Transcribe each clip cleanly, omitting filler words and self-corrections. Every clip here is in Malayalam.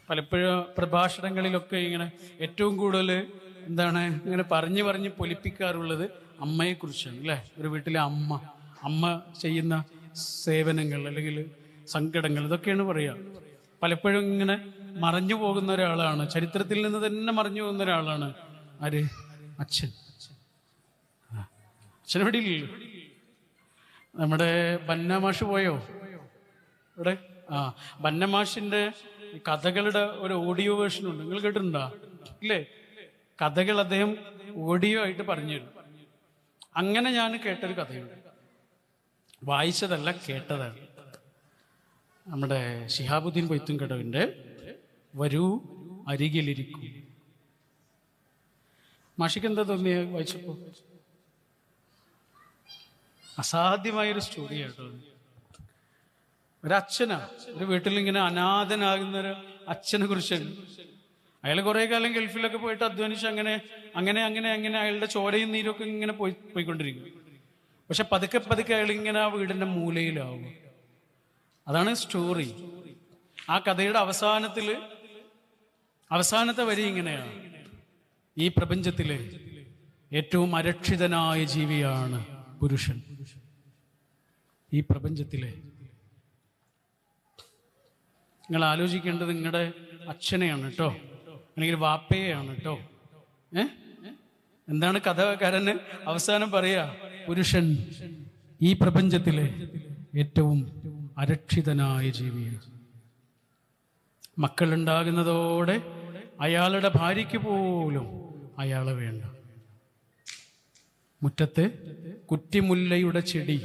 പലപ്പോഴും പ്രഭാഷണങ്ങളിലൊക്കെ ഇങ്ങനെ ഏറ്റവും കൂടുതൽ ഇങ്ങനെ പറഞ്ഞ് പൊലിപ്പിക്കാറുള്ളത് അമ്മയെക്കുറിച്ചാണ് അല്ലേ. ഒരു വീട്ടിലെ അമ്മ ചെയ്യുന്ന സേവനങ്ങൾ അല്ലെങ്കിൽ സങ്കടങ്ങൾ, ഇതൊക്കെയാണ് പറയുക. പലപ്പോഴും ഇങ്ങനെ മറഞ്ഞു പോകുന്ന ഒരാളാണ്, ചരിത്രത്തിൽ നിന്ന് തന്നെ മറഞ്ഞു പോകുന്ന ഒരാളാണ് ആര്? അച്ഛൻ. അച്ഛനെവിടെ ഇല്ലല്ലോ. നമ്മുടെ ബന്നമാഷ് പോയോ ഇവിടെ? ബന്നമാഷിന്റെ കഥകളുടെ ഒരു ഓഡിയോ വേർഷൻ ഉണ്ട്, നിങ്ങൾ കേട്ടിട്ടുണ്ടോ? ഇല്ലേ? കഥകൾ അദ്ദേഹം ഓഡിയോ ആയിട്ട് പറഞ്ഞു തരും. അങ്ങനെ ഞാൻ കേട്ടൊരു കഥയുണ്ട്, വായിച്ചതല്ല കേട്ടതാണ്. നമ്മുടെ ശിഹാബുദ്ദീൻ പൊയ്ത്തുംകടവിന്റെ വരൂ അരികിലിരിക്കും. മാഷിക്ക് എന്താ തോന്നിയ വായിച്ചപ്പോ? അസാധ്യമായൊരു സ്റ്റോറിയാട്ടോ. ഒരച്ഛനാ, ഒരു വീട്ടിൽ ഇങ്ങനെ അനാഥനാകുന്ന ഒരു അച്ഛനെ കുറിച്ചാണ്. അയാൾ കുറെ കാലം ഗൾഫിലൊക്കെ പോയിട്ട് അധ്വാനിച്ച് അങ്ങനെ അങ്ങനെ അങ്ങനെ അങ്ങനെ അയാളുടെ ചോരയും നീരൊക്കെ ഇങ്ങനെ പോയിക്കൊണ്ടിരിക്കും. പക്ഷെ പതുക്കെ പതുക്കെ അയാൾ ഇങ്ങനെ ആ വീടിന്റെ മൂലയിലാവും. അതാണ് സ്റ്റോറി. ആ കഥയുടെ അവസാനത്തെ വരി ഇങ്ങനെയാണ്: ഈ പ്രപഞ്ചത്തിലെ ഏറ്റവും അരക്ഷിതനായ ജീവിയാണ് പുരുഷൻ. ഈ പ്രപഞ്ചത്തിലെ, നിങ്ങൾ ആലോചിക്കേണ്ടത് നിങ്ങളുടെ അച്ഛനെയാണ് കേട്ടോ, അല്ലെങ്കിൽ വാപ്പയെയാണ് കേട്ടോ. എന്താണ് കഥകാരന് അവസാനം പറയാ? പുരുഷൻ ഈ പ്രപഞ്ചത്തിലെ ഏറ്റവും അരക്ഷിതനായ ജീവിയാണ്. മക്കളുണ്ടാകുന്നതോടെ അയാളുടെ ഭാര്യയ്ക്ക് പോലും അയാളെ വേണ്ട. മുറ്റത്തെ കുറ്റിമുല്ലയുടെ ചെടി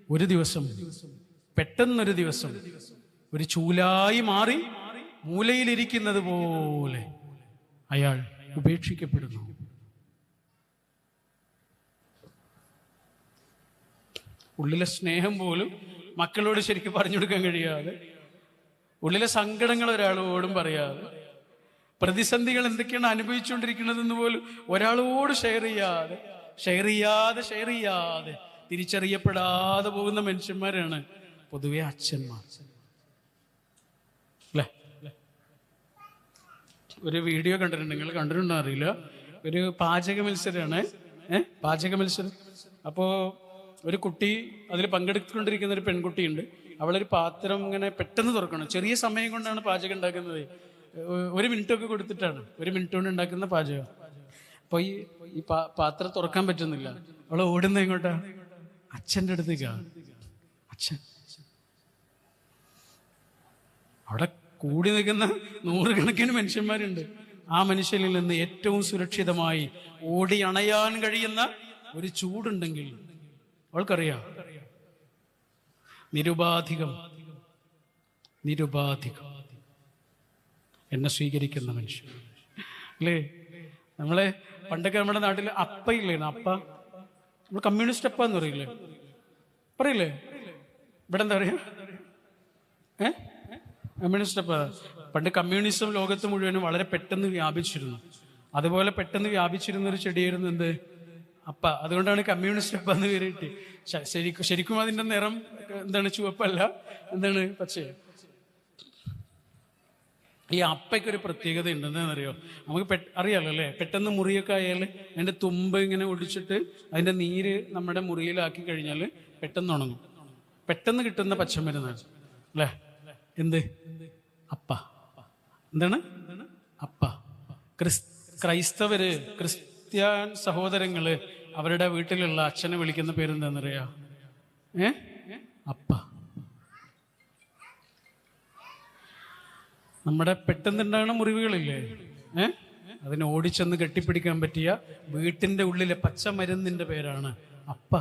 ഒരു ദിവസം, പെട്ടെന്നൊരു ദിവസം, ഒരു ചൂലായി മാറി മൂലയിലിരിക്കുന്നത് പോലെ അയാൾ ഉപേക്ഷിക്കപ്പെടുന്നു. ഉള്ളിലെ സ്നേഹം പോലും മക്കളോട് ശരിക്കും പറഞ്ഞു കൊടുക്കാൻ കഴിയാതെ, ഉള്ളിലെ സങ്കടങ്ങൾ ഒരാളോടും പറയാതെ, പ്രതിസന്ധികൾ എന്തൊക്കെയാണ് അനുഭവിച്ചുകൊണ്ടിരിക്കുന്നതെന്ന് പോലും ഒരാളോട് ഷെയർ ചെയ്യാതെ തിരിച്ചറിയപ്പെടാതെ പോകുന്ന മനുഷ്യന്മാരാണ് പൊതുവെ അച്ഛന്മാർ അല്ലേ. ഒരു വീഡിയോ കണ്ടിട്ടുണ്ട്, നിങ്ങൾ കണ്ടിട്ടുണ്ടോ അറിയില്ല. ഒരു പാചക മത്സരമാണ്. അപ്പോ ഒരു കുട്ടി അതിൽ പങ്കെടുത്തുകൊണ്ടിരിക്കുന്ന ഒരു പെൺകുട്ടിയുണ്ട്. അവളൊരു പാത്രം ഇങ്ങനെ പെട്ടെന്ന് തുറക്കണം. ചെറിയ സമയം കൊണ്ടാണ് പാചകം ഉണ്ടാക്കുന്നത്. 1 മിനിറ്റൊക്കെ കൊടുത്തിട്ടാണ്, 1 മിനിറ്റ് കൊണ്ട് ഉണ്ടാക്കുന്ന പാചകം. അപ്പൊ ഈ പാത്രം തുറക്കാൻ പറ്റുന്നില്ല. അവള് ഓടുന്ന എങ്ങോട്ടാ? അച്ഛൻ്റെ അടുത്തേക്കാണ്. അച്ഛൻ അവിടെ കൂടി നിൽക്കുന്ന 100 കണക്കിന് മനുഷ്യന്മാരുണ്ട്. ആ മനുഷ്യനിൽ നിന്ന് ഏറ്റവും സുരക്ഷിതമായി ഓടി അണയാൻ കഴിയുന്ന ഒരു ചൂടുണ്ടെങ്കിൽ അവൾക്കറിയാം, നിരുപാധികം എന്നെ സ്വീകരിക്കുന്ന മനുഷ്യൻ അല്ലേ. നമ്മളെ പണ്ടൊക്കെ നമ്മുടെ നാട്ടിൽ അപ്പയില്ലേ, നമ്മൾ കമ്മ്യൂണിസ്റ്റ് അപ്പ എന്ന് പറയില്ലേ? ഇവിടെ എന്താ പറയാ? കമ്മ്യൂണിസ്റ്റ് അപ്പ. പണ്ട് കമ്മ്യൂണിസം ലോകത്ത് മുഴുവനും വളരെ പെട്ടെന്ന് വ്യാപിച്ചിരുന്നു. അതുപോലെ പെട്ടെന്ന് വ്യാപിച്ചിരുന്ന ഒരു ചെടിയായിരുന്നു എന്ത്? അപ്പ. അതുകൊണ്ടാണ് കമ്മ്യൂണിസ്റ്റ് അപ്പ എന്ന് പേര് കിട്ടി. ശരിക്കും അതിന്റെ നിറം എന്താണ്? ചുവപ്പല്ല, എന്താണ്? പച്ചയാണ്. ഈ അപ്പയ്ക്കൊരു പ്രത്യേകത ഉണ്ടെന്നറിയോ? നമുക്ക് അറിയാലോ അല്ലേ? പെട്ടെന്ന് മുറിയൊക്കെ ആയാൽ അതിന്റെ തുമ്പ് ഇങ്ങനെ ഒടിച്ചിട്ട് അതിന്റെ നീര് നമ്മുടെ മുറിയിലാക്കി കഴിഞ്ഞാൽ പെട്ടെന്ന് ഉണങ്ങും. പെട്ടെന്ന് കിട്ടുന്ന പച്ചമരുന്നാണ് അല്ലേ? എന്ത്? അപ്പ. എന്താണ് അപ്പ? ക്രിസ്ത്യൻ സഹോദരങ്ങള് അവരുടെ വീട്ടിലുള്ള അച്ഛനെ വിളിക്കുന്ന പേരെന്താണെന്നറിയാ? അപ്പ. നമ്മുടെ പെട്ടെന്നുണ്ടാകുന്ന മുറിവുകളില്ലേ, അതിനെ ഓടിച്ചെന്ന് കെട്ടിപ്പിടിക്കാൻ പറ്റിയ വീട്ടിന്റെ ഉള്ളിലെ പച്ചമരുന്നിന്റെ പേരാണ് അപ്പ.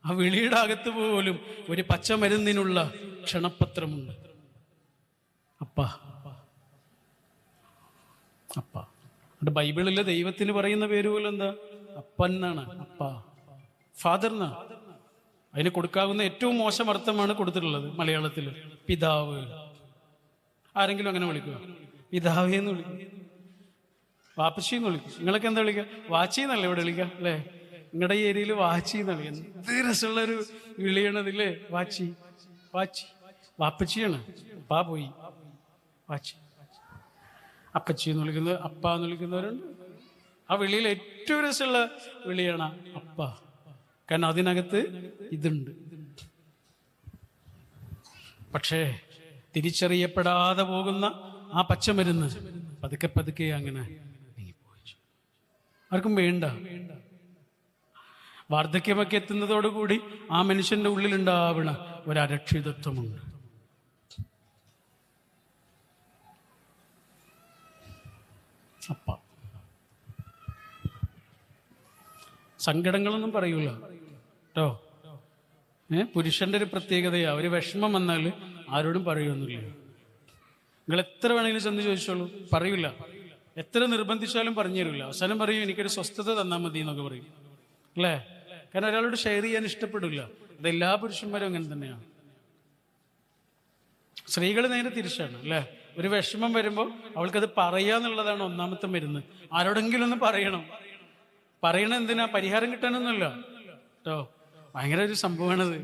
ആ വിളിയുടെ അകത്ത് പോലും ഒരു പച്ചമരുന്നിനുള്ള ക്ഷണപത്രമുണ്ട്. അപ്പ. ബൈബിളിലെ ദൈവത്തിന് പറയുന്ന പേര് പോലും എന്താ? അപ്പൻ എന്നാണ്. അപ്പ, ഫാദർ എന്നാണ്. അതിന് കൊടുക്കാവുന്ന ഏറ്റവും മോശം അർത്ഥമാണ് കൊടുത്തിട്ടുള്ളത് മലയാളത്തിൽ. പിതാവ്. ആരെങ്കിലും അങ്ങനെ വിളിക്കുക? പിതാവേ എന്ന് വിളിക്കും, വാപ്പച്ചി എന്ന് വിളിക്കും. നിങ്ങളൊക്കെ എന്താ വിളിക്കുക? വാച്ചി എന്നല്ലേ ഇവിടെ വിളിക്കുക അല്ലേ? നിങ്ങളുടെ ഏരിയയിൽ വാച്ചി എന്നാണ്. എന്ത് രസമുള്ളൊരു വിളിയണതില്ലേ, വാച്ചി വാച്ചി. വാപ്പച്ചിയാണ്, അപ്പാ പോയി വാച്ചി. അപ്പച്ചി എന്ന് വിളിക്കുന്നത്, അപ്പ എന്ന് വിളിക്കുന്നവരുണ്ട്. ആ വിളിയിൽ ഏറ്റവും രസമുള്ള വിളിയാണ് അപ്പ. കാരണം അതിനകത്ത് ഇതുണ്ട്. പക്ഷേ തിരിച്ചറിയപ്പെടാതെ പോകുന്ന ആ പച്ചമരുന്ന് പതുക്കെ പതുക്കെ അങ്ങനെ നീങ്ങിപ്പോയി. ആർക്കും വേണ്ട. വാർദ്ധക്യമൊക്കെ എത്തുന്നതോടുകൂടി ആ മനുഷ്യന്റെ ഉള്ളിലുണ്ടാവണ ഒരരക്ഷിതത്വമുണ്ട്. അപ്പ സങ്കടങ്ങളൊന്നും പറയൂല കേട്ടോ. പുരുഷന്റെ ഒരു പ്രത്യേകതയാ, ഒരു വിഷമം വന്നാൽ ആരോടും പറയുമൊന്നുമില്ല. നിങ്ങൾ എത്ര വേണമെങ്കിലും ചെന്ന് ചോദിച്ചോളൂ, പറയൂല. എത്ര നിർബന്ധിച്ചാലും പറഞ്ഞു തരില്ല. അവസാനം പറയും എനിക്കൊരു സ്വസ്ഥത തന്നാൽ മതി എന്നൊക്കെ പറയും, അല്ലേ? കാരണം ഒരാളോട് ഷെയർ ചെയ്യാൻ ഇഷ്ടപ്പെടില്ല. അതെല്ലാ പുരുഷന്മാരും അങ്ങനെ തന്നെയാണ്. സ്ത്രീകൾ നേരെ തിരിച്ചാണ്, അല്ലേ? ഒരു വിഷമം വരുമ്പോൾ അവൾക്കത് പറയാന്നുള്ളതാണ് ഒന്നാമത്തെ മരുന്ന്. ആരോടെങ്കിലും ഒന്ന് പറയണം. പറയണ എന്തിനാ? പരിഹാരം കിട്ടാനൊന്നുമല്ല കേട്ടോ. ഭയങ്കര ഒരു സംഭവമാണത്.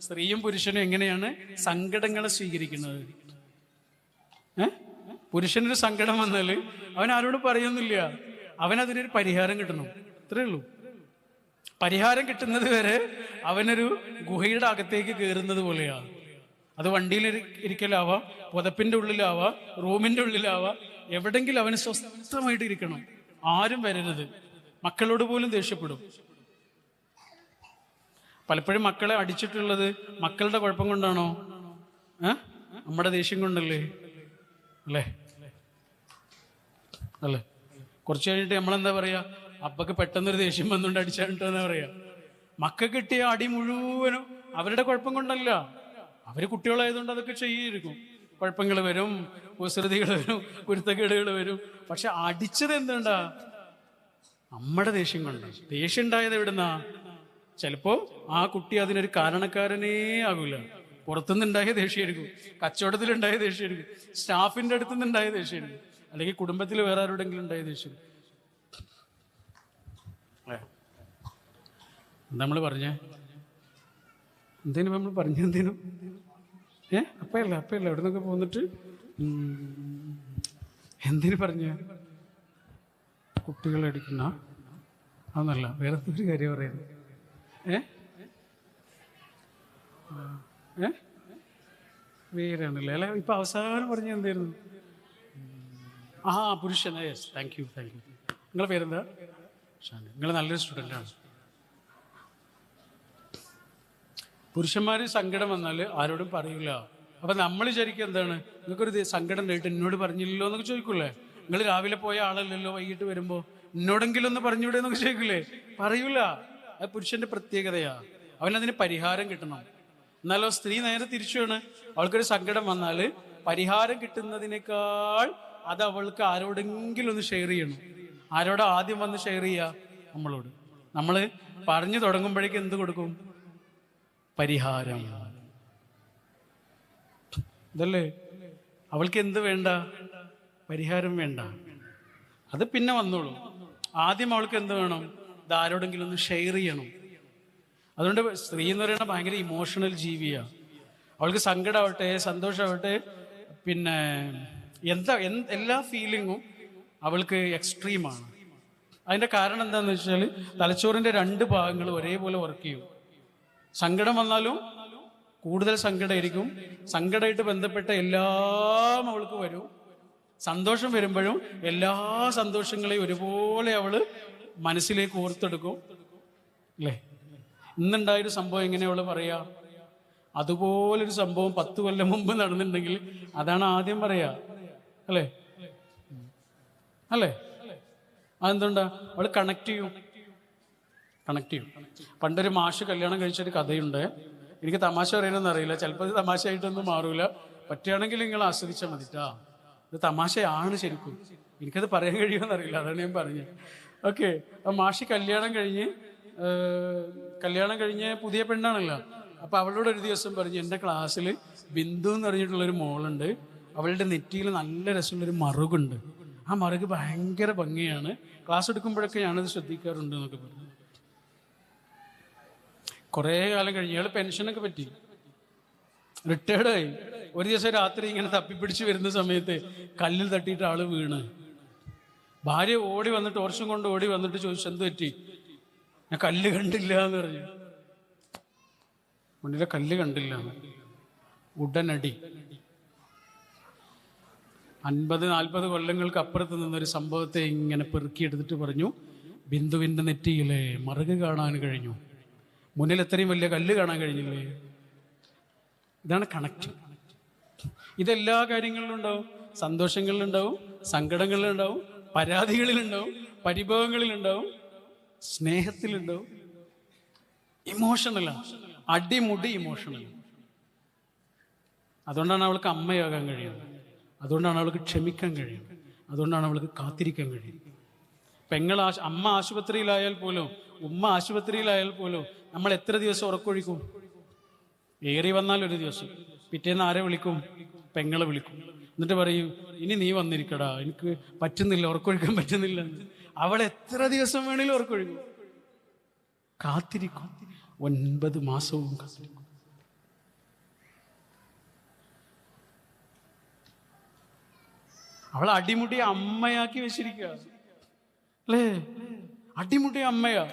സ്ത്രീയും പുരുഷനും എങ്ങനെയാണ് സങ്കടങ്ങളെ സ്വീകരിക്കുന്നത്. പുരുഷനൊരു സങ്കടം വന്നാൽ അവൻ ആരോടും പറയുന്നില്ല, അവനതിനൊരു പരിഹാരം കിട്ടണം, അത്രേ ഉള്ളൂ. പരിഹാരം കിട്ടുന്നത് വരെ അവനൊരു ഗുഹയുടെ അകത്തേക്ക് കയറുന്നത് പോലെയാണ്. അത് വണ്ടിയിൽ ഇരിക്കലാവാം, പുതപ്പിന്റെ ഉള്ളിലാവാം, റൂമിന്റെ ഉള്ളിലാവാം, എവിടെങ്കിലും അവന് സ്വസ്ഥമായിട്ട് ഇരിക്കണം. ആരും വരരുത്. മക്കളോട് പോലും ദേഷ്യപ്പെടും. പലപ്പോഴും മക്കളെ അടിച്ചിട്ടുള്ളത് മക്കളുടെ കുഴപ്പം കൊണ്ടാണോ? നമ്മുടെ ദേഷ്യം കൊണ്ടല്ലേ? അല്ലേ? അല്ലേ? കുറച്ച് കഴിഞ്ഞിട്ട് നമ്മളെന്താ പറയാ? അപ്പൊക്ക് പെട്ടെന്നൊരു ദേഷ്യം വന്നുകൊണ്ട് അടിച്ചാണ്ടെന്നാ പറയാ. മക്ക കിട്ടിയ അടി മുഴുവനും അവരുടെ കുഴപ്പം കൊണ്ടല്ല. അവര് കുട്ടികളായതുകൊണ്ട് അതൊക്കെ ചെയ്യായിരിക്കും. കുഴപ്പങ്ങൾ വരും, കുസൃതികൾ വരും, കുരുത്തക്കേടുകൾ വരും. പക്ഷെ അടിച്ചത് എന്തുണ്ടാ? നമ്മുടെ ദേഷ്യം കൊണ്ട്. ദേഷ്യം ഉണ്ടായത് എവിടുന്നാ? ചിലപ്പോ ആ കുട്ടി അതിനൊരു കാരണക്കാരനേ ആകൂല. പുറത്തുനിന്നുണ്ടായ ദേഷ്യമായിരിക്കും, കച്ചവടത്തിലുണ്ടായ ദേഷ്യമായിരിക്കും, സ്റ്റാഫിന്റെ അടുത്തുനിന്നുണ്ടായ ദേഷ്യമായിരിക്കും, അല്ലെങ്കിൽ കുടുംബത്തിൽ വേറെ ആരോടെങ്കിലും ഉണ്ടായ ദേഷ്യം. എന്താ നമ്മൾ പറഞ്ഞേ? എന്തേനും നമ്മൾ പറഞ്ഞെന്തേനും? അപ്പയല്ല എവിടെ നിന്നൊക്കെ പോന്നിട്ട് എന്തേലും പറഞ്ഞ? കുട്ടികളെ അടിക്കുന്ന അതൊന്നല്ല, വേറെ ഒരു കാര്യം പറയുന്നത്. വേറാണല്ലേ അല്ലെ? ഇപ്പൊ അവസാനം പറഞ്ഞ എന്തായിരുന്നു? പുരുഷൻ. Yes, thank you. നിങ്ങളെ പേരെന്താ? നിങ്ങൾ നല്ലൊരു സ്റ്റുഡൻ്റാണ്. പുരുഷന്മാര് സങ്കടം വന്നാൽ ആരോടും പറയില്ല. അപ്പൊ നമ്മൾ വിചാരിക്കുക എന്താണ്, നിങ്ങൾക്കൊരു സങ്കടം ഉണ്ടായിട്ട് എന്നോട് പറഞ്ഞില്ലല്ലോ എന്നൊക്കെ ചോദിക്കൂലേ? നിങ്ങൾ രാവിലെ പോയ ആളല്ലല്ലോ, വൈകിട്ട് വരുമ്പോ എന്നോടെങ്കിലും ഒന്ന് പറഞ്ഞൂടെ എന്നൊക്കെ ചോദിക്കൂലേ? പറയൂല. അത് പുരുഷന്റെ പ്രത്യേകതയാ. അവനതിന് പരിഹാരം കിട്ടണം. എന്നാലോ സ്ത്രീ നേരെ തിരിച്ചുമാണ്. അവൾക്കൊരു സങ്കടം വന്നാൽ പരിഹാരം കിട്ടുന്നതിനേക്കാൾ അത് അവൾക്ക് ആരോടെങ്കിലും ഒന്ന് ഷെയർ ചെയ്യണം. ആരോടാ ആദ്യം വന്ന് ഷെയർ ചെയ്യുക? നമ്മളോട്. നമ്മൾ പറഞ്ഞു തുടങ്ങുമ്പോഴേക്കും എന്ത് കൊടുക്കും? പരിഹാരം. ഇതല്ലേ? അവൾക്ക് എന്ത് വേണ്ട? പരിഹാരം വേണ്ട. അത് പിന്നെ വന്നോളൂ. ആദ്യം അവൾക്ക് എന്ത് വേണം? ഇത് ആരോടെങ്കിലും ഒന്ന് ഷെയർ ചെയ്യണം. അതുകൊണ്ട് സ്ത്രീ എന്ന് പറയുന്നത് ഭയങ്കര ഇമോഷണൽ ജീവിയാണ്. അവൾക്ക് സങ്കടമാവട്ടെ, സന്തോഷമാവട്ടെ, പിന്നെ എല്ലാ ഫീലിങ്ങും അവൾക്ക് എക്സ്ട്രീമാണ്. അതിൻ്റെ കാരണം എന്താണെന്ന് വെച്ചാൽ തലച്ചോറിൻ്റെ 2 ഭാഗങ്ങൾ ഒരേപോലെ വർക്ക് ചെയ്യും. സങ്കടം വന്നാലും കൂടുതൽ സങ്കടമായിരിക്കും. സങ്കടമായിട്ട് ബന്ധപ്പെട്ട എല്ലാം അവൾക്ക് വരും. സന്തോഷം വരുമ്പോഴും എല്ലാ സന്തോഷങ്ങളെയും ഒരുപോലെ അവള് മനസ്സിലേക്ക് ഓർത്തെടുക്കും, അല്ലേ? ഇന്നുണ്ടായൊരു സംഭവം എങ്ങനെ അവള് പറയാ? അതുപോലൊരു സംഭവം 10 കൊല്ലം മുമ്പ് നടന്നിട്ടുണ്ടെങ്കിൽ അതാണ് ആദ്യം പറയാ, അല്ലേ? അതെന്തുകൊണ്ടാ? അവള് കണക്ട് ചെയ്യും. പണ്ടൊരു മാഷ് കല്യാണം കഴിച്ചൊരു കഥയുണ്ട്. എനിക്ക് തമാശ പറയാനൊന്നും അറിയില്ല, ചിലപ്പോൾ ഇത് തമാശയായിട്ടൊന്നും മാറൂല. പറ്റുകയാണെങ്കിൽ നിങ്ങൾ ആസ്വദിച്ചാൽ മതിട്ടാ. ഇത് തമാശയാണ് ശരിക്കും. എനിക്കത് പറയാൻ കഴിയുമെന്ന് അറിയില്ല, അതാണ് ഞാൻ പറഞ്ഞത്. ഓക്കെ. അപ്പം മാഷി കല്യാണം കഴിഞ്ഞ് പുതിയ പെണ്ണാണല്ലോ. അപ്പം അവളോട് ഒരു ദിവസം പറഞ്ഞു, എൻ്റെ ക്ലാസ്സിൽ ബിന്ദു എന്ന് പറഞ്ഞിട്ടുള്ളൊരു മോളുണ്ട്, അവളുടെ നെറ്റിയിൽ നല്ല രസമുള്ളൊരു മറുകുണ്ട്, ആ മറുക് ഭയങ്കര ഭംഗിയാണ്, ക്ലാസ് എടുക്കുമ്പോഴൊക്കെ ഞാനത് ശ്രദ്ധിക്കാറുണ്ട് എന്നൊക്കെ പറഞ്ഞു. കുറേ കാലം കഴിഞ്ഞ് ഇയാൾ പെൻഷനൊക്കെ പറ്റി, റിട്ടയർഡായി. ഒരു ദിവസം രാത്രി ഇങ്ങനെ തപ്പിപ്പിടിച്ച് വരുന്ന സമയത്ത് കല്ലിൽ തട്ടിയിട്ട് ആള് വീണ്. ഭാര്യ ഓടി വന്നിട്ട് വർഷം കൊണ്ട് ഓടി വന്നിട്ട് ചോദിച്ചു, എന്ത് പറ്റി? ഞാൻ കല്ല് കണ്ടില്ല എന്ന് പറഞ്ഞു. മുന്നിലെ കല്ല് കണ്ടില്ല. ഉടനടി 50-40 കൊല്ലങ്ങൾക്ക് അപ്പുറത്ത് നിന്നൊരു സംഭവത്തെ ഇങ്ങനെ പെറുക്കിയെടുത്തിട്ട് പറഞ്ഞു, ബിന്ദുവിൻ്റെ നെറ്റിയിലെ മറുക് കാണാൻ കഴിഞ്ഞു, മുന്നിൽ എത്രയും വലിയ കല്ല് കാണാൻ കഴിഞ്ഞില്ലേ. ഇതാണ് കണക്ട്. ഇതെല്ലാ കാര്യങ്ങളിലും ഉണ്ടാവും. സന്തോഷങ്ങളിലുണ്ടാവും, സങ്കടങ്ങളിലുണ്ടാവും, പരാതികളിലുണ്ടാവും, പരിഭവങ്ങളിലുണ്ടാവും, സ്നേഹത്തിലുണ്ടാവും. ഇമോഷണലാണ്, അടിമുടി ഇമോഷണൽ. അതുകൊണ്ടാണ് അവൾക്ക് അമ്മയാകാൻ കഴിയുന്നത്, അതുകൊണ്ടാണ് അവൾക്ക് ക്ഷമിക്കാൻ കഴിയുന്നത്, അതുകൊണ്ടാണ് അവൾക്ക് കാത്തിരിക്കാൻ കഴിയുന്നത്. അമ്മ ആശുപത്രിയിലായാൽ പോലും, ഉമ്മ ആശുപത്രിയിലായാൽ പോലും നമ്മൾ എത്ര ദിവസം ഉറക്കൊഴിക്കും? ഏറി വന്നാൽ ഒരു ദിവസം. പിറ്റേന്ന് ആരെ വിളിക്കും? പെങ്ങളെ വിളിക്കും. എന്നിട്ട് പറയും, ഇനി നീ വന്നിരിക്കടാ, എനിക്ക് പറ്റുന്നില്ല, ഉറക്കൊഴിക്കാൻ പറ്റുന്നില്ല. അവൾ എത്ര ദിവസം വേണേലും ഉറക്കൊഴിക്കും. കാത്തിരിക്കും, 9 മാസവും കാത്തിരിക്കും. അവൾ അടിമുടി അമ്മയാക്കി വെച്ചിരിക്കുക അല്ലേ? അടിമുടി അമ്മയാ,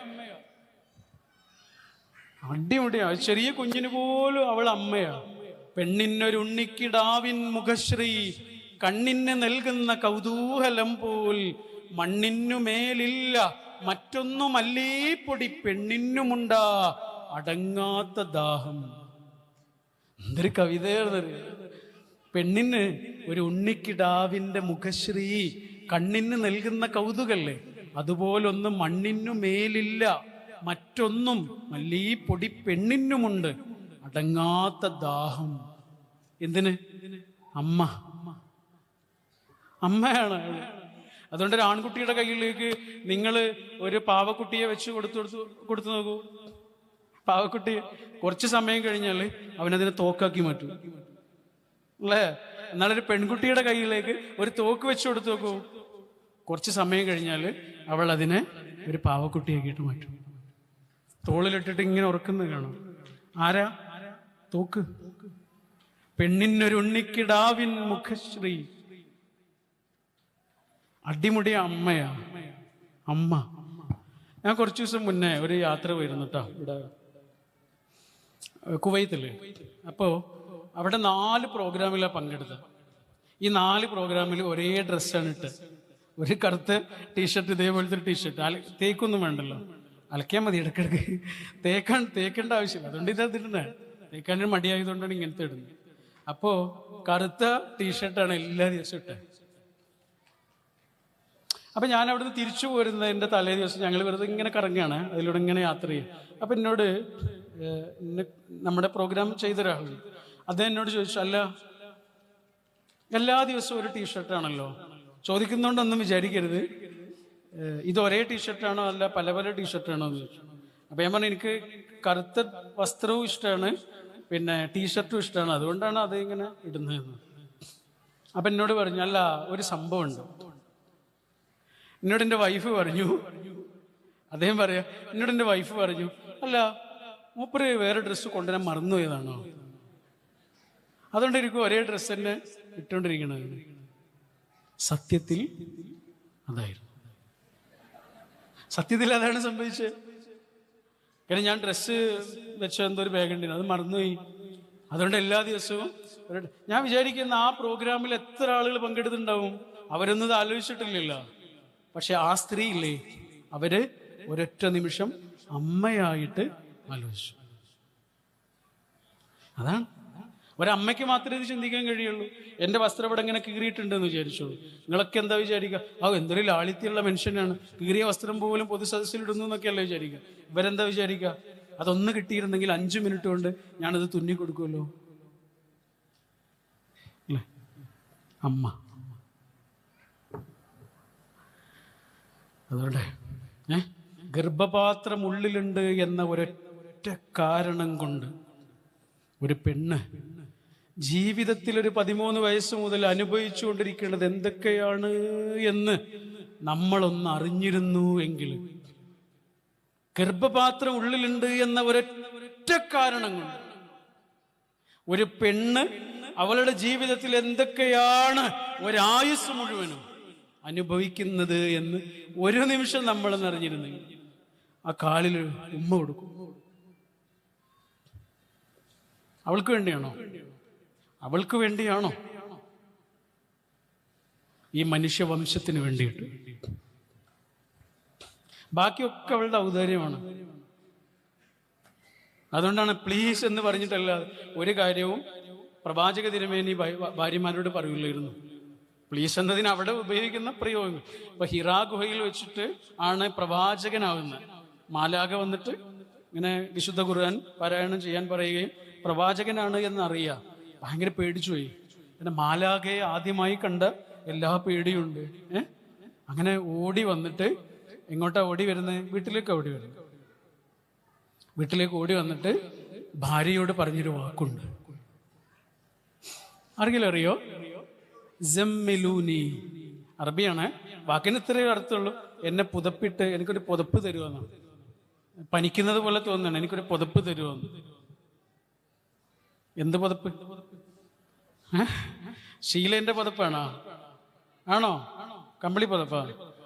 അടിമുടിയാ. ചെറിയ കുഞ്ഞിന് പോലും അവൾ അമ്മയാ. പെണ്ണിനൊരുണ്ണിക്കിടാവിൻ മുഖശ്രീ, കണ്ണിന് നൽകുന്ന കൗതൂഹലം പോൽ മണ്ണിനു മേലില്ല മറ്റൊന്നുമല്ലീ പൊടി, പെണ്ണിനുമുണ്ടാ അടങ്ങാത്ത ദാഹം. എന്തൊരു കവിതയാണ്! പെണ്ണിന് ഒരു ഉണ്ണിക്കിടാവിൻ്റെ മുഖശ്രീ, കണ്ണിന് നൽകുന്ന കൗതുകല്ലേ, അതുപോലൊന്നും മണ്ണിനു മേലില്ല മറ്റൊന്നും, മല്ലീ പൊടി പെണ്ണിനുമുണ്ട് അടങ്ങാത്ത ദാഹം. എന്തിന്? അമ്മയാണ്. അതുകൊണ്ട് ഒരു ആൺകുട്ടിയുടെ കയ്യിലേക്ക് നിങ്ങൾ ഒരു പാവക്കുട്ടിയെ വെച്ച് കൊടുത്തു നോക്കൂ. പാവക്കുട്ടി കുറച്ച് സമയം കഴിഞ്ഞാൽ അവനതിനെ തോക്കാക്കി മാറ്റും അല്ലേ? എന്നാലൊരു പെൺകുട്ടിയുടെ കയ്യിലേക്ക് ഒരു തോക്ക് വെച്ച് കൊടുത്തു നോക്കൂ, കുറച്ച് സമയം കഴിഞ്ഞാൽ അവൾ അതിനെ ഒരു പാവക്കുട്ടിയാക്കിയിട്ട് മാറ്റും. തോളിലിട്ടിട്ട് ഇങ്ങനെ ഉറക്കുന്നത് കാണാം. ആരാ? തോക്ക്. പെണ്ണിനൊരു ഉണ്ണിക്കിടാവിൻ മുഖശ്രീ, അടിമുടിയ അമ്മയാ അമ്മ. ഞാൻ കുറച്ച് ദിവസം മുന്നേ ഒരു യാത്ര പോയിരുന്നു കേട്ടോ, ഇവിടെ കുവൈത്തില്. അപ്പോൾ അവിടെ 4 പ്രോഗ്രാമിലാണ് പങ്കെടുത്തത്. ഈ 4 പ്രോഗ്രാമിൽ ഒരേ ഡ്രസ്സാണ് ഇട്ടത്. ഒരു കറുത്ത ടീഷർട്ട്, ഇതേപോലത്തെ ഒരു ടീഷർട്ട്. തേക്കൊന്നും വേണ്ടല്ലോ, അലക്കിയാൽ മതി. ഇടയ്ക്കിടയ്ക്ക് തേക്കേണ്ട ആവശ്യമില്ല. അതുകൊണ്ട് ഇത് ഇടുന്നത്, തേക്കാൻ മടിയായതുകൊണ്ടാണ് ഇങ്ങനത്തെ ഇടുന്നത്. അപ്പോൾ കറുത്ത ടീഷർട്ടാണ് എല്ലാ ദിവസവും ഇട്ടത്. അപ്പം ഞാൻ അവിടുന്ന് തിരിച്ചു പോരുന്നതിൻ്റെ തലേ ദിവസം ഞങ്ങൾ വെറുതെ ഇങ്ങനെ കറങ്ങുകയാണ്, അതിലൂടെ ഇങ്ങനെ യാത്ര ചെയ്യും. അപ്പം എന്നോട് നമ്മുടെ പ്രോഗ്രാം ചെയ്ത ഒരാൾ, അദ്ദേഹം എന്നോട് ചോദിച്ചു, അല്ല എല്ലാ ദിവസവും ഒരു ടീഷർട്ടാണല്ലോ, ചോദിക്കുന്നതുകൊണ്ടൊന്നും വിചാരിക്കരുത്, ഇത് ഒരേ ടീഷർട്ടാണോ അല്ല പല പല ടീഷർട്ടാണോ എന്ന് ചോദിച്ചു. അപ്പം ഞാൻ പറഞ്ഞു, എനിക്ക് കറുത്ത വസ്ത്രവും ഇഷ്ടമാണ്, പിന്നെ ടീഷർട്ടും ഇഷ്ടമാണ്, അതുകൊണ്ടാണ് അത് ഇങ്ങനെ ഇടുന്നതെന്ന്. അപ്പം എന്നോട് പറഞ്ഞു, അല്ല ഒരു സംഭവമുണ്ട്. എന്നോട് എൻ്റെ വൈഫ് പറഞ്ഞു, അദ്ദേഹം പറയാ, എന്നോട് എൻ്റെ വൈഫ് പറഞ്ഞു, അല്ല മൂപ്പര് വേറെ ഡ്രസ്സ് കൊണ്ടുവരാൻ മറന്നുപോയതാണോ, അതുകൊണ്ടിരിക്കും ഒരേ ഡ്രസ്സ് തന്നെ ഇട്ടുകൊണ്ടിരിക്കണത്. സത്യത്തിൽ അതായിരുന്നു, സത്യത്തിൽ അതാണ് സംഭവിച്ചത്. കാരണം ഞാൻ ഡ്രസ്സ് വെച്ച എന്തോ ഒരു ബാഗ് ഉണ്ടായിരുന്നു, അത് മറന്നുപോയി. അതുകൊണ്ട് എല്ലാ ദിവസവും ഞാൻ വിചാരിക്കുന്ന ആ പ്രോഗ്രാമിൽ എത്ര ആളുകൾ പങ്കെടുത്തിട്ടുണ്ടാവും, അവരൊന്നും ഇത് ആലോചിച്ചിട്ടില്ലല്ലോ. പക്ഷെ ആ സ്ത്രീ ഇല്ലേ, അവര് ഒരൊറ്റ നിമിഷം അമ്മയായിട്ട് ആലോചിച്ചു. അതാണ് ഒരമ്മയ്ക്ക് മാത്രമേ ഇത് ചിന്തിക്കാൻ കഴിയുള്ളൂ. എൻ്റെ വസ്ത്രം ഇവിടെ ഇങ്ങനെ കീറിയിട്ടുണ്ടെന്ന് വിചാരിച്ചോളൂ. നിങ്ങളൊക്കെ എന്താ വിചാരിക്കുക, എന്തൊരു ലാളിത്യമുള്ള മനുഷ്യനാണ്, കീറിയ വസ്ത്രം പോലും പൊതുസദസ്സിലിടുന്നു എന്നൊക്കെയല്ലേ വിചാരിക്കുക. ഇവരെന്താ വിചാരിക്കുക, അതൊന്ന് കിട്ടിയിരുന്നെങ്കിൽ 5 മിനിറ്റ് കൊണ്ട് ഞാനത് തുന്നി കൊടുക്കുമല്ലോ അല്ലേ. അമ്മ. അതുകൊണ്ട് ഗർഭപാത്രം ഉള്ളിലുണ്ട് എന്ന ഒരൊറ്റ കാരണം കൊണ്ട് ഒരു പെണ്ണ് ജീവിതത്തിൽ ഒരു 13 വയസ്സ് മുതൽ അനുഭവിച്ചു കൊണ്ടിരിക്കേണ്ടത് എന്തൊക്കെയാണ് എന്ന് നമ്മളൊന്ന് അറിഞ്ഞിരുന്നു എങ്കിൽ, ഗർഭപാത്രം ഉള്ളിലുണ്ട് എന്ന ഒരൊറ്റ ഒരൊറ്റ കാരണം കൊണ്ട് ഒരു പെണ്ണ് അവളുടെ ജീവിതത്തിൽ എന്തൊക്കെയാണ് ഒരായുസ് മുഴുവനും അനുഭവിക്കുന്നത് എന്ന് ഒരു നിമിഷം നമ്മൾ അറിഞ്ഞിരുന്നെങ്കിൽ ആ കാലിൽ ഉമ്മ കൊടുക്കും. അവൾക്ക് വേണ്ടിയാണോ? അവൾക്ക് വേണ്ടിയാണോ? ഈ മനുഷ്യവംശത്തിന് വേണ്ടിയിട്ട്. ബാക്കിയൊക്കെ അവളുടെ ഔദാര്യമാണ്. അതുകൊണ്ടാണ് പ്ലീസ് എന്ന് പറഞ്ഞിട്ടല്ല ഒരു കാര്യവും പ്രവാചക തിരുമേനി ഭാര്യമാരോട് പറയില്ലായിരുന്നു. പ്ലീസ് എന്നതിന് അവിടെ ഉപയോഗിക്കുന്ന പ്രയോഗങ്ങൾ. ഇപ്പൊ ഹിറാ ഗുഹയിൽ വെച്ചിട്ട് ആണ് പ്രവാചകനാവുന്നത്. മാലാഖ വന്നിട്ട് ഇങ്ങനെ വിശുദ്ധ ഖുർആൻ പാരായണം ചെയ്യാൻ പറയുകയും പ്രവാചകനാണ് എന്നറിയാം. ഭയങ്കര പേടിച്ചുപോയി. പിന്നെ മാലാഖയെ ആദ്യമായി കണ്ട എല്ലാ പേടിയുണ്ട്. അങ്ങനെ ഓടി വന്നിട്ട് എങ്ങോട്ടാ ഓടി വരുന്നത്? വീട്ടിലേക്ക് ഓടി വരുന്നത്. വീട്ടിലേക്ക് ഓടി വന്നിട്ട് ഭാര്യയോട് പറഞ്ഞൊരു വാക്കുണ്ട്. ആർക്കെങ്കിലും അറിയോ? ജമ്മിലൂനി. അറബിയാണ്. വാക്കിന് ഇത്രയേ അർത്ഥമുള്ളൂ. എന്നെ പുതപ്പിട്ട് എനിക്കൊരു പുതപ്പ് തരുമെന്നാണ്. പനിക്കുന്നത് പോലെ തോന്നുന്നു. എനിക്കൊരു പുതപ്പ് തരുമെന്ന്. എന്ത് പുതപ്പ്? ഷീലേന്റെ പുതപ്പാണോ? ആണോ? കമ്പിളി പുതപ്പാ?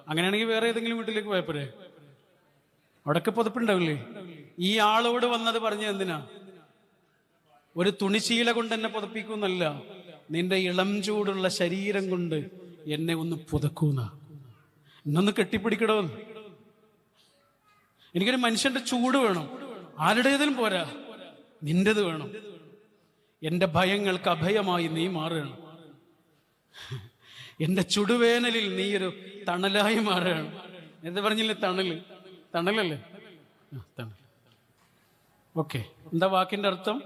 അങ്ങനെയാണെങ്കിൽ വേറെ ഏതെങ്കിലും വീട്ടിലേക്ക് പോയപ്പോരെ? അവിടൊക്കെ പുതപ്പുണ്ടാവില്ലേ? ഈ ആളോട് വന്നത് പറഞ്ഞ എന്തിനാ? ഒരു തുണിശീല കൊണ്ട് എന്നെ പുതപ്പിക്കുന്നല്ല, നിന്റെ ഇളം ചൂടുള്ള ശരീരം കൊണ്ട് എന്നെ ഒന്ന് പുതക്കൂന്ന, എന്നൊന്ന് കെട്ടിപ്പിടിക്കണോ. എനിക്കൊരു മനുഷ്യന്റെ ചൂട് വേണം. ആരുടേതിലും പോരാ, നിന്റേത് വേണം. എന്റെ ഭയങ്ങൾക്ക് അഭയമായി നീ മാറുകയാണ്. എന്റെ ചുടുവേനലിൽ നീ ഒരു തണലായി മാറുകയാണ്. എന്താ പറഞ്ഞില്ലേ? തണല്. തണലല്ലേ? തണൽ. ഓക്കെ. എന്താ വാക്കിന്റെ അർത്ഥം?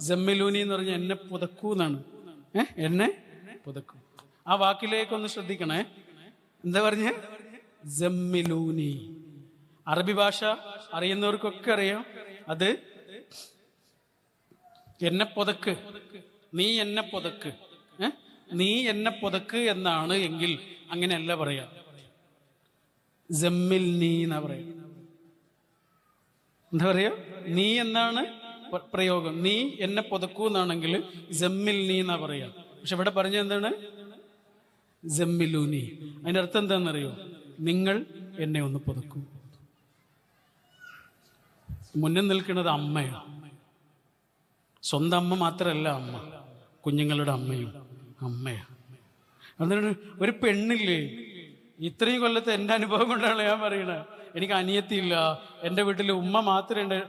ജമ്മിലൂനി എന്ന് പറഞ്ഞാൽ എന്നെ പുതക്കൂ എന്നാണ്. എന്നെ പുതക്കൂ. ആ വാക്കിലേക്കൊന്ന് ശ്രദ്ധിക്കണേ. എന്താ പറഞ്ഞ? ജമ്മിലൂനി. അറബി ഭാഷ അറിയുന്നവർക്കൊക്കെ അറിയാം. അത് എന്നെ പുതക്ക്, നീ എന്നെ പുതക്ക്, നീ എന്നെ പുതക്ക് എന്നാണ് എങ്കിൽ അങ്ങനെയല്ല പറയാ. ജമ്മിൽ നീ എന്നാ പറയാ. എന്താ പറയാ? നീ എന്നാണ് പ്രയോഗം. നീ എന്നെ പുതക്കൂ എന്നാണെങ്കിൽ ജമ്മിൽ നീ എന്നാ പറയാ. പക്ഷെ ഇവിടെ പറഞ്ഞ എന്താണ്? ജമ്മിലൂനി. അതിന്റെ അർത്ഥം എന്താണെന്നറിയോ? നിങ്ങൾ എന്നെ ഒന്ന് പുതക്കൂ. മുന്നിൽ നിൽക്കുന്നത് അമ്മയാണ്. സ്വന്തം അമ്മ മാത്രമല്ല അമ്മ, കുഞ്ഞുങ്ങളുടെ അമ്മയും അമ്മയാണ്. അതുകൊണ്ട് ഒരു പെണ്ണില്ലേ, ഇത്രയും കൊല്ലത്തെ എൻ്റെ അനുഭവം കൊണ്ടാണ് ഞാൻ പറയണത്. എനിക്ക് അനിയത്തിയില്ല. എൻ്റെ വീട്ടിൽ ഉമ്മ മാത്രമേ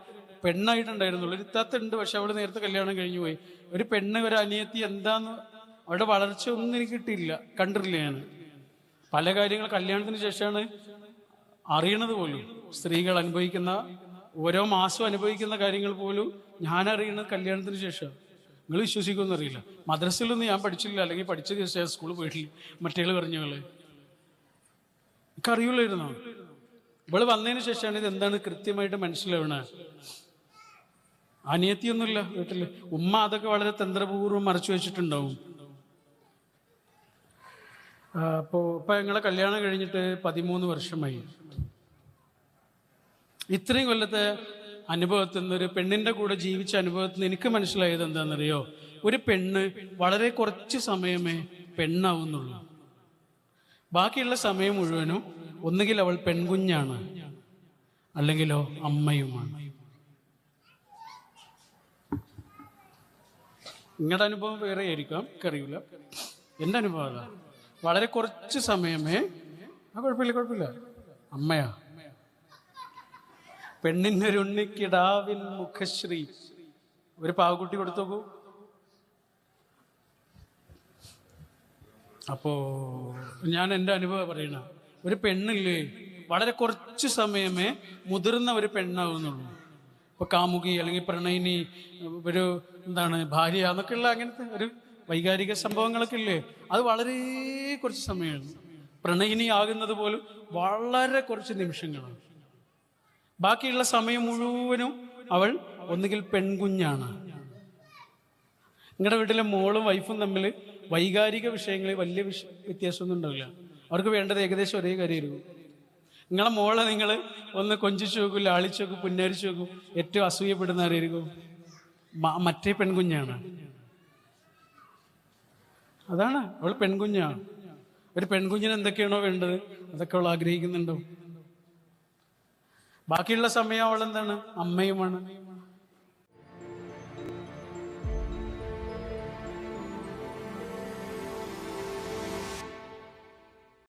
പെണ്ണായിട്ടുണ്ടായിരുന്നുള്ളൂ. ഒരു ഇത്താത്തുണ്ട്, പക്ഷെ അവള് നേരത്തെ കല്യാണം കഴിഞ്ഞു പോയി. ഒരു പെണ്ണ്, ഒരു അനിയത്തി എന്താന്ന് അവളുടെ വളർച്ച ഒന്നും എനിക്ക് കിട്ടിയില്ല, കണ്ടിട്ടില്ല ഞാൻ. പല കാര്യങ്ങൾ കല്യാണത്തിന് ശേഷമാണ് അറിയണത് പോലും. സ്ത്രീകൾ അനുഭവിക്കുന്ന ഓരോ മാസവും അനുഭവിക്കുന്ന കാര്യങ്ങൾ പോലും ഞാൻ അറിയുന്നത് കല്യാണത്തിന് ശേഷം. നിങ്ങൾ വിശ്വസിക്കുമെന്ന് അറിയില്ല. മദ്രസയിലൊന്നും ഞാൻ പഠിച്ചില്ല, അല്ലെങ്കിൽ പഠിച്ച ദിവസം സ്കൂളിൽ പോയിട്ടില്ല. മറ്റേള് പറഞ്ഞവള് എനിക്കറിയില്ലായിരുന്നോ? ഇവള് വന്നതിന് ശേഷമാണ് ഇത് എന്താണ് കൃത്യമായിട്ട് മനസ്സിലാവണ. അനിയത്തിയൊന്നുമില്ല വീട്ടില്. ഉമ്മ അതൊക്കെ വളരെ തന്ത്രപൂർവ്വം മറച്ചു വെച്ചിട്ടുണ്ടാവും. ഇപ്പൊ ഞങ്ങളെ കല്യാണം കഴിഞ്ഞിട്ട് 13 വർഷമായി. ഇത്രയും കൊല്ലത്തെ അനുഭവത്തിൽ നിന്ന്, ഒരു പെണ്ണിന്റെ കൂടെ ജീവിച്ച അനുഭവത്തിൽ നിന്ന് എനിക്ക് മനസ്സിലായത് എന്താണെന്നറിയോ? ഒരു പെണ്ണ് വളരെ കുറച്ച് സമയമേ പെണ്ണാവുന്നുള്ളൂ. ബാക്കിയുള്ള സമയം മുഴുവനും ഒന്നുകിൽ അവൾ പെൺകുഞ്ഞാണ്, അല്ലെങ്കിലോ അമ്മയുമാണ്. നിങ്ങളുടെ അനുഭവം വേറെ ആയിരിക്കാം, എനിക്കറിയില്ല. എൻ്റെ അനുഭവം അതാ. വളരെ കുറച്ച് സമയമേ, കുഴപ്പമില്ല, അമ്മയാ. പെണ്ണിനൊരു ഉണ്ണിക്കിടാവിൻ മുഖശ്രീ. ഒരു പാവക്കുട്ടി കൊടുത്തു നോക്കൂ. അപ്പോ ഞാൻ എൻ്റെ അനുഭവം പറയണ, ഒരു പെണ്ണില്ലേ വളരെ കുറച്ച് സമയമേ മുതിർന്ന ഒരു പെണ്ണാവുന്നുള്ളൂ. ഇപ്പൊ കാമുകി അല്ലെങ്കിൽ പ്രണയിനി, ഒരു ഭാര്യ എന്നൊക്കെയുള്ള അങ്ങനത്തെ ഒരു വൈകാരിക സംഭവങ്ങളൊക്കെ ഇല്ലേ, അത് വളരെ കുറച്ച് സമയമാണ്. പ്രണയിനി ആകുന്നത് പോലും വളരെ കുറച്ച് നിമിഷങ്ങളാണ്. ബാക്കിയുള്ള സമയം മുഴുവനും അവൾ ഒന്നുകിൽ പെൺകുഞ്ഞാണ്. നിങ്ങളുടെ വീട്ടിലെ മോളും വൈഫും തമ്മിൽ വൈകാരിക വിഷയങ്ങളിൽ വലിയ വ്യത്യാസമൊന്നും ഉണ്ടാവില്ല. അവർക്ക് വേണ്ടത് ഏകദേശം ഒരേ കാര്യമായിരിക്കും. നിങ്ങളെ മോളെ നിങ്ങൾ ഒന്ന് കൊഞ്ചിച്ചു നോക്കും, ലാളിച്ചു നോക്കും, പുന്നരിച്ചു നോക്കും, ഏറ്റവും അസൂയപ്പെടുന്ന ആരായിരിക്കും? മറ്റേ പെൺകുഞ്ഞാണ്. അതാണ്, അവൾ പെൺകുഞ്ഞാണ്. ഒരു പെൺകുഞ്ഞിന് എന്തൊക്കെയാണോ വേണ്ടത് അതൊക്കെ അവൾ ആഗ്രഹിക്കുന്നുണ്ടോ? ബാക്കിയുള്ള സമയം അവൾ എന്താണ്? അമ്മയുമാണ്.